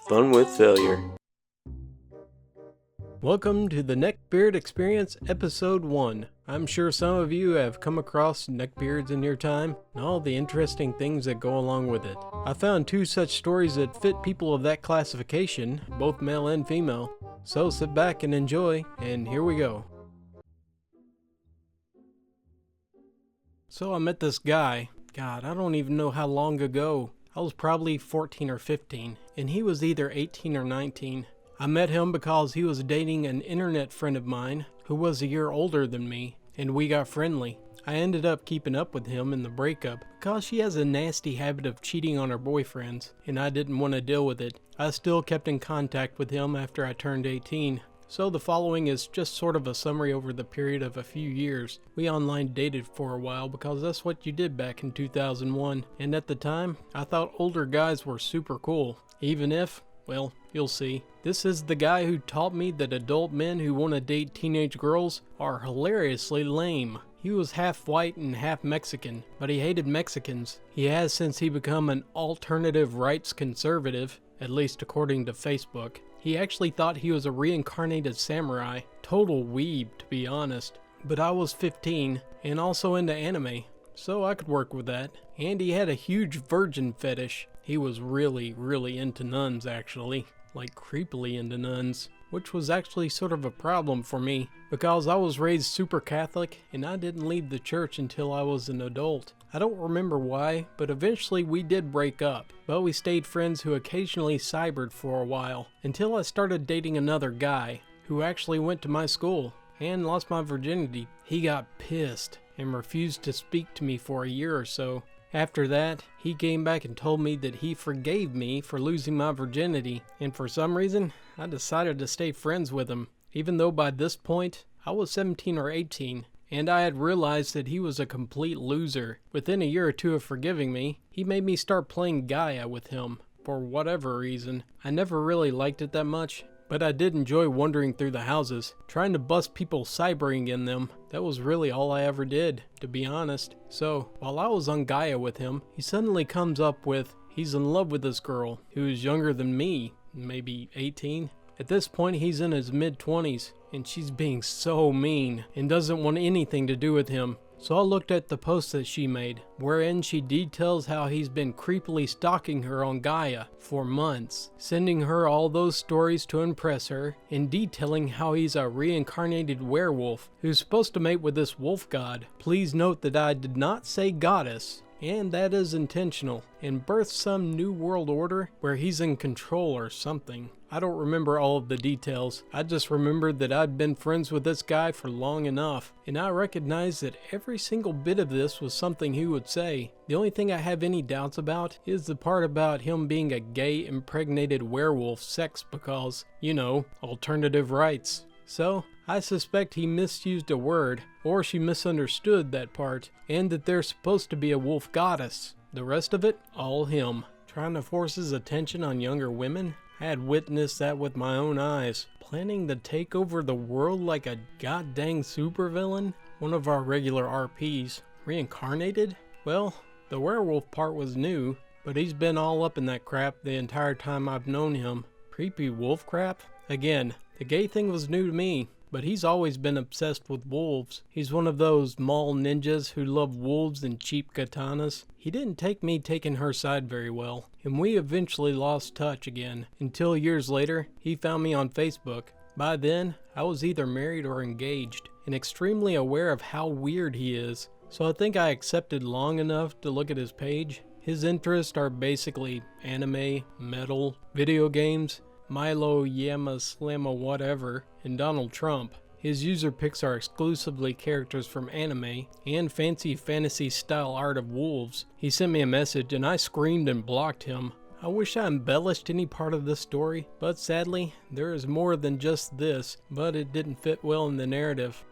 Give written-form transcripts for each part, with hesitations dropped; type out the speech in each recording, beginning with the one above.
Fun with failure. Welcome to the Neckbeard Experience Episode 1. I'm sure some of you have come across neckbeards in your time and all the interesting things that go along with it. I found 2 such stories that fit people of that classification, both male and female. So sit back and enjoy, and here we go. So I met this guy. God, I don't even know how long ago. I was probably 14 or 15, and he was either 18 or 19. I met him because he was dating an internet friend of mine who was a year older than me, and we got friendly. I ended up keeping up with him in the breakup because she has a nasty habit of cheating on her boyfriends, and I didn't want to deal with it. I still kept in contact with him after I turned 18. So the following is just sort of a summary over the period of a few years. We online dated for a while because that's what you did back in 2001, and at the time, I thought older guys were super cool, even if, well, you'll see. This is the guy who taught me that adult men who want to date teenage girls are hilariously lame. He was half white and half Mexican, but he hated Mexicans. He has since he become an alternative rights conservative, at least according to Facebook. He actually thought he was a reincarnated samurai. Total weeb, to be honest. But I was 15 and also into anime, so I could work with that. And he had a huge virgin fetish. He was really into nuns, actually. Like creepily into nuns. Which was actually sort of a problem for me, because I was raised super Catholic and I didn't leave the church until I was an adult. I don't remember why, but eventually we did break up, but we stayed friends who occasionally cybered for a while, until I started dating another guy, who actually went to my school, and lost my virginity. He got pissed, and refused to speak to me for a year or so. After that, he came back and told me that he forgave me for losing my virginity, and for some reason, I decided to stay friends with him, even though by this point, I was 17 or 18, and I had realized that he was a complete loser. Within a year or two of forgiving me, he made me start playing Gaia with him, for whatever reason. I never really liked it that much, but I did enjoy wandering through the houses, trying to bust people cybering in them. That was really all I ever did, to be honest. So, while I was on Gaia with him, he suddenly comes up with, he's in love with this girl, who is younger than me, maybe 18. At this point, he's in his mid-20s, and she's being so mean, and doesn't want anything to do with him. So I looked at the post that she made, wherein she details how he's been creepily stalking her on Gaia for months, sending her all those stories to impress her, and detailing how he's a reincarnated werewolf who's supposed to mate with this wolf god. Please note that I did not say goddess, and that is intentional, and birth some new world order where he's in control or something. I don't remember all of the details. I just remembered that I'd been friends with this guy for long enough, and I recognized that every single bit of this was something he would say. The only thing I have any doubts about is the part about him being a gay impregnated werewolf sex because, you know, alternative rights. So, I suspect he misused a word, or she misunderstood that part, and that there's supposed to be a wolf goddess. The rest of it, all him. Trying to force his attention on younger women? I had witnessed that with my own eyes. Planning to take over the world like a goddamn supervillain? One of our regular RPs. Reincarnated? Well, the werewolf part was new, but he's been all up in that crap the entire time I've known him. Creepy wolf crap? Again, the gay thing was new to me, but he's always been obsessed with wolves. He's one of those mall ninjas who love wolves and cheap katanas. He didn't take me taking her side very well, and we eventually lost touch again, until years later, he found me on Facebook. By then, I was either married or engaged, and extremely aware of how weird he is, so I think I accepted long enough to look at his page. His interests are basically anime, metal, video games, Milo Yama Slamma whatever, and Donald Trump. His user pics are exclusively characters from anime and fancy fantasy style art of wolves. He sent me a message and I screamed and blocked him. I wish I embellished any part of this story, but sadly, there is more than just this, but it didn't fit well in the narrative.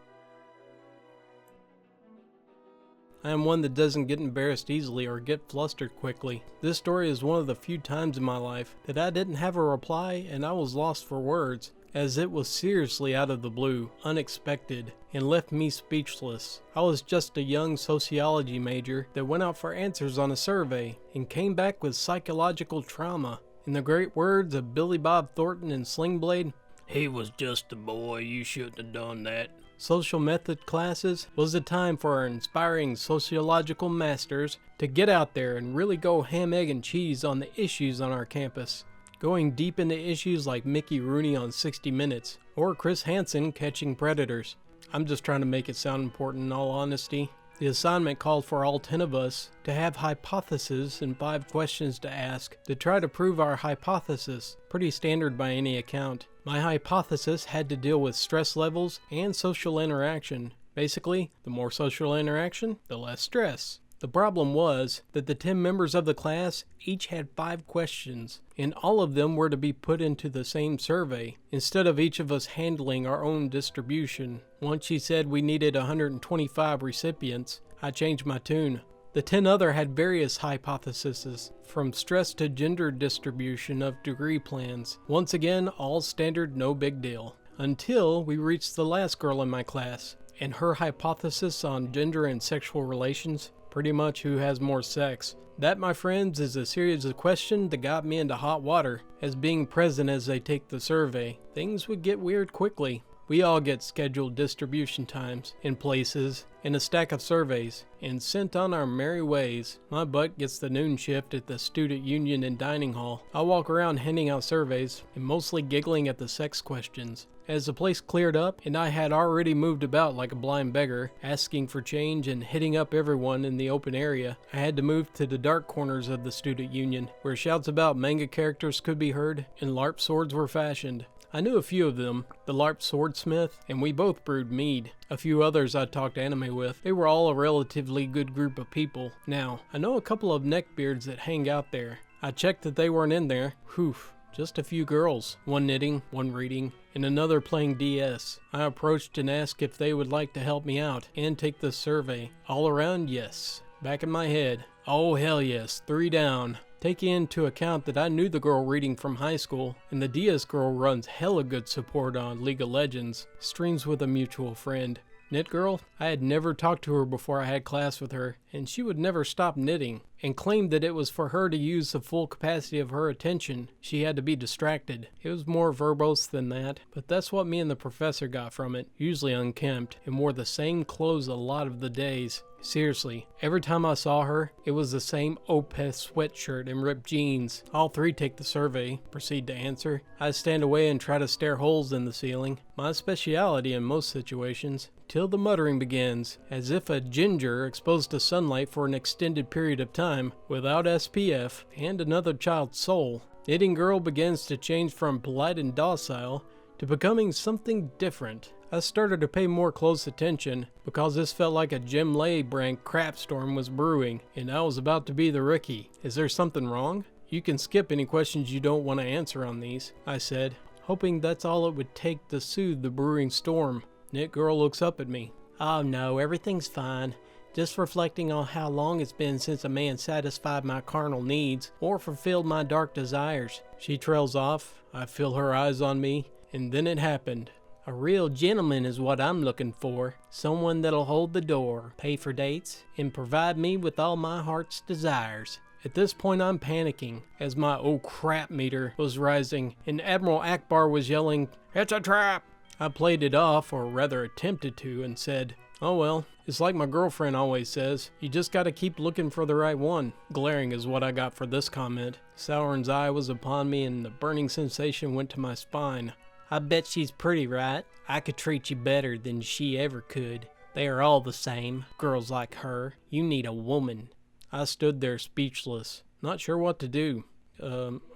I am one that doesn't get embarrassed easily or get flustered quickly. This story is one of the few times in my life that I didn't have a reply and I was lost for words. as it was seriously out of the blue, unexpected, and left me speechless. I was just a young sociology major that went out for answers on a survey and came back with psychological trauma. In the great words of Billy Bob Thornton and Sling Blade, "He was just a boy, you shouldn't have done that." Social method classes was a time for our inspiring sociological masters to get out there and really go ham, egg, and cheese on the issues on our campus. Going deep into issues like Mickey Rooney on 60 Minutes, or Chris Hansen catching predators. I'm just trying to make it sound important in all honesty. The assignment called for all 10 of us to have hypotheses and 5 questions to ask to try to prove our hypothesis. Pretty standard by any account. My hypothesis had to deal with stress levels and social interaction. Basically, the more social interaction, the less stress. The problem was that the 10 members of the class each had 5 questions, and all of them were to be put into the same survey, instead of each of us handling our own distribution. Once she said we needed 125 recipients, I changed my tune. The 10 other had various hypotheses, from stress to gender distribution of degree plans. Once again, all standard, no big deal. Until we reached the last girl in my class, and her hypothesis on gender and sexual relations, pretty much who has more sex. That, my friends, is a series of questions that got me into hot water, as being present as they take the survey. Things would get weird quickly. We all get scheduled distribution times, and places, and a stack of surveys, and sent on our merry ways. My butt gets the noon shift at the student union and dining hall. I walk around handing out surveys, and mostly giggling at the sex questions. As the place cleared up, and I had already moved about like a blind beggar, asking for change and hitting up everyone in the open area, I had to move to the dark corners of the student union, where shouts about manga characters could be heard, and LARP swords were fashioned. I knew a few of them, the LARP swordsmith, and we both brewed mead. A few others I talked anime with. They were all a relatively good group of people. Now, I know a couple of neckbeards that hang out there. I checked that they weren't in there. Whew. Just a few girls, one knitting, one reading, and another playing DS. I approached and asked if they would like to help me out and take the survey. All around, yes. Back in my head, oh hell yes, 3 down. Taking into account that I knew the girl reading from high school, and the DS girl runs hella good support on League of Legends, streams with a mutual friend. Knit girl, I had never talked to her before I had class with her, and she would never stop knitting, and claimed that it was for her to use the full capacity of her attention. She had to be distracted. It was more verbose than that, but that's what me and the professor got from it, usually unkempt, and wore the same clothes a lot of the days. Seriously, every time I saw her, it was the same Opeth sweatshirt and ripped jeans. All 3 take the survey, proceed to answer. I stand away and try to stare holes in the ceiling, my speciality in most situations, till the muttering begins, as if a ginger exposed to sunlight for an extended period of time, without SPF, and another child's soul. Knitting girl begins to change from polite and docile to becoming something different. I started to pay more close attention because this felt like a Jim Lay brand crap storm was brewing, and I was about to be the rookie. Is there something wrong? You can skip any questions you don't want to answer on these, I said, hoping that's all it would take to soothe the brewing storm. Knit girl looks up at me. Oh no, everything's fine. Just reflecting on how long it's been since a man satisfied my carnal needs or fulfilled my dark desires. She trails off. I feel her eyes on me, and then it happened. A real gentleman is what I'm looking for. Someone that'll hold the door, pay for dates, and provide me with all my heart's desires. At this point I'm panicking, as my oh crap meter was rising, and Admiral Akbar was yelling, "It's a trap!" I played it off, or rather attempted to, and said, "Oh well, it's like my girlfriend always says, you just gotta keep looking for the right one." Glaring is what I got for this comment. Sauron's eye was upon me, and the burning sensation went to my spine. I bet she's pretty, right? I could treat you better than she ever could. They are all the same, girls like her. You need a woman. I stood there speechless, not sure what to do.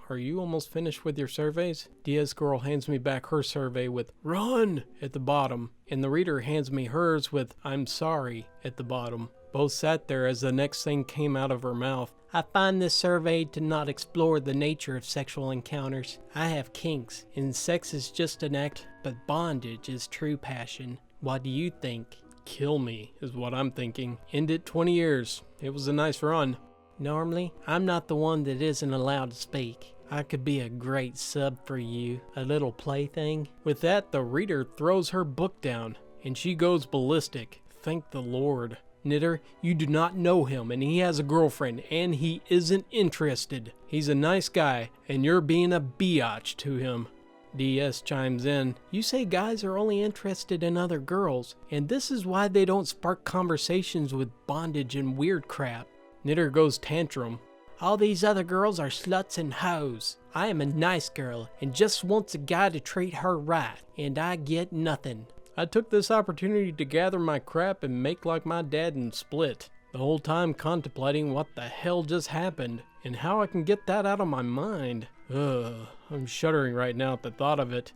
Are you almost finished with your surveys? DS girl hands me back her survey with "Run" at the bottom, and the reader hands me hers with "I'm sorry" at the bottom. Both sat there as the next thing came out of her mouth. I find this survey to not explore the nature of sexual encounters. I have kinks, and sex is just an act, but bondage is true passion. What do you think? Kill me, is what I'm thinking. End it 20 years. It was a nice run. Normally, I'm not the one that isn't allowed to speak. I could be a great sub for you, a little plaything. With that, the reader throws her book down, and she goes ballistic. Thank the Lord. Knitter, you do not know him, and he has a girlfriend, and he isn't interested. He's a nice guy, and you're being a biatch to him. DS chimes in, you say guys are only interested in other girls, and this is why they don't spark conversations with bondage and weird crap. Knitter goes tantrum. All these other girls are sluts and hoes. I am a nice girl, and just wants a guy to treat her right, and I get nothing. I took this opportunity to gather my crap and make like my dad and split. The whole time contemplating what the hell just happened, and how I can get that out of my mind. I'm shuddering right now at the thought of it.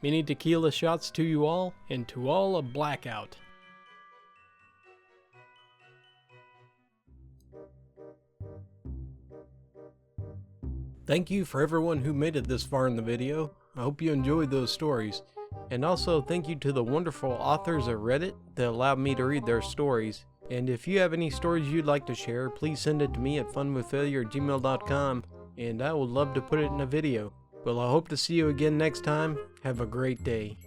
Many tequila shots to you all, and to all a blackout. Thank you for everyone who made it this far in the video. I hope you enjoyed those stories. And also thank you to the wonderful authors of Reddit that allowed me to read their stories. And if you have any stories you'd like to share, please send it to me at funwithfailure@gmail.com, and I would love to put it in a video. Well, I hope to see you again next time. Have a great day.